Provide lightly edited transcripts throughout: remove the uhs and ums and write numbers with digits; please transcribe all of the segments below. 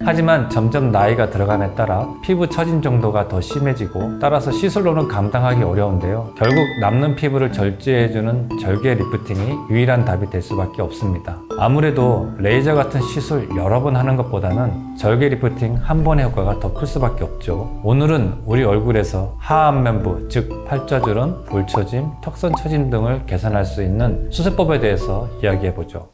하지만 점점 나이가 들어감에 따라 피부 처짐 정도가 더 심해지고 따라서 시술로는 감당하기 어려운데요. 결국 남는 피부를 절제해주는 절개 리프팅이 유일한 답이 될 수밖에 없습니다. 아무래도 레이저 같은 시술 여러 번 하는 것보다는 절개 리프팅 한 번의 효과가 더 클 수밖에 없죠. 오늘은 우리 얼굴에서 하안면부, 즉 팔자주름, 볼처짐, 턱선 처짐 등을 개선할 수 있는 수술법에 대해서 이야기해보죠.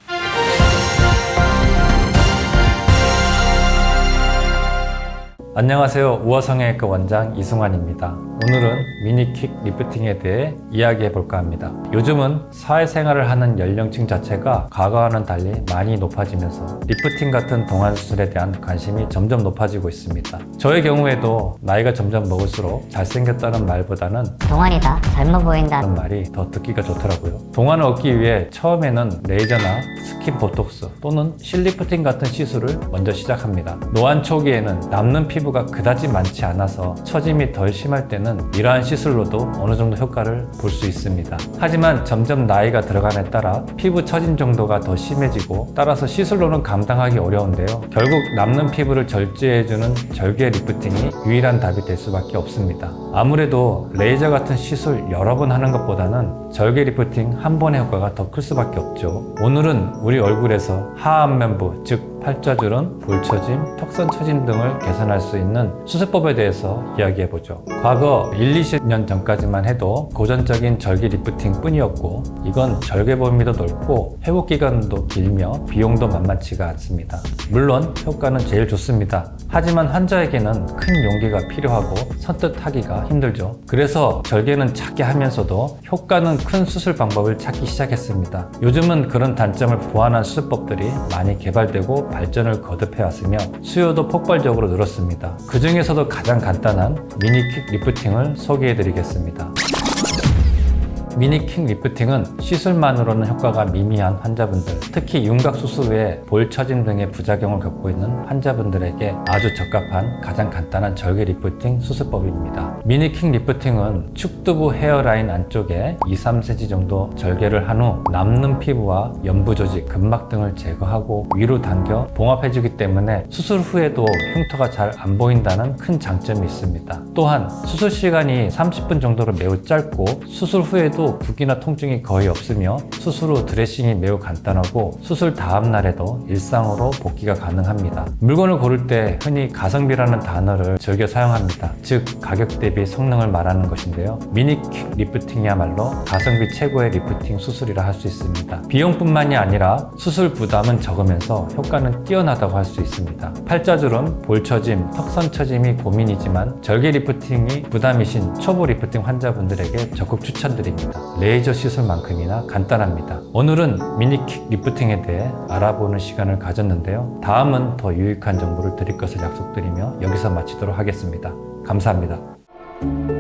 안녕하세요. 우화성형외과 원장 이승환입니다. 오늘은 미니킥 리프팅에 대해 이야기해 볼까 합니다. 요즘은 사회생활을 하는 연령층 자체가 과거와는 달리 많이 높아지면서 리프팅 같은 동안 수술에 대한 관심이 점점 높아지고 있습니다. 저의 경우에도 나이가 점점 먹을수록 잘생겼다는 말보다는 동안이다, 젊어 보인다 그런 말이 더 듣기가 좋더라고요. 동안을 얻기 위해 처음에는 레이저나 스킨 보톡스 또는 실리프팅 같은 시술을 먼저 시작합니다. 노안 초기에는 남는 피부가 그다지 많지 않아서 처짐이 덜 심할 때는 이러한 시술로도 어느 정도 효과를 볼 수 있습니다. 하지만 점점 나이가 들어감에 따라 피부 처짐 정도가 더 심해지고 따라서 시술로는 감당하기 어려운데요. 결국 남는 피부를 절제해주는 절개 리프팅이 유일한 답이 될 수밖에 없습니다. 아무래도 레이저 같은 시술 여러 번 하는 것보다는 절개 리프팅 한 번의 효과가 더 클 수밖에 없죠. 오늘은 우리 얼굴에서 하안면부, 즉 팔자주름, 볼처짐, 턱선 처짐 등을 개선할 수 있는 수술법에 대해서 이야기해보죠. 과거 20-20년 전까지만 해도 고전적인 절개 리프팅 뿐이었고 이건 절개 범위도 넓고 회복 기간도 길며 비용도 만만치가 않습니다. 물론 효과는 제일 좋습니다. 하지만 환자에게는 큰 용기가 필요하고 선뜻하기가 힘들죠. 그래서 절개는 작게 하면서도 효과는 큰 수술 방법을 찾기 시작했습니다. 요즘은 그런 단점을 보완한 수술법들이 많이 개발되고 발전을 거듭해왔으며 수요도 폭발적으로 늘었습니다. 그 중에서도 가장 간단한 미니킥 리프팅을 소개해드리겠습니다. 미니킥 리프팅은 시술만으로는 효과가 미미한 환자분들, 특히 윤곽 수술 후에 볼 처짐 등의 부작용을 겪고 있는 환자분들에게 아주 적합한 가장 간단한 절개 리프팅 수술법입니다. 미니킥 리프팅은 축두부 헤어라인 안쪽에 2-3cm 정도 절개를 한 후 남는 피부와 연부 조직, 근막 등을 제거하고 위로 당겨 봉합해주기 때문에 수술 후에도 흉터가 잘 안 보인다는 큰 장점이 있습니다. 또한 수술 시간이 30분 정도로 매우 짧고 수술 후에도 붓기나 통증이 거의 없으며 수술 후 드레싱이 매우 간단하고 수술 다음 날에도 일상으로 복귀가 가능합니다. 물건을 고를 때 흔히 가성비라는 단어를 즐겨 사용합니다. 즉 가격 대비 성능을 말하는 것인데요. 미니킥 리프팅이야말로 가성비 최고의 리프팅 수술이라 할 수 있습니다. 비용뿐만이 아니라 수술 부담은 적으면서 효과는 뛰어나다고 할 수 있습니다. 팔자주름, 볼처짐, 턱선 처짐이 고민이지만 절개 리프팅이 부담이신 초보 리프팅 환자분들에게 적극 추천드립니다. 레이저 시술만큼이나 간단합니다. 오늘은 미니킥 리프팅에 대해 알아보는 시간을 가졌는데요. 다음은 더 유익한 정보를 드릴 것을 약속드리며 여기서 마치도록 하겠습니다. 감사합니다.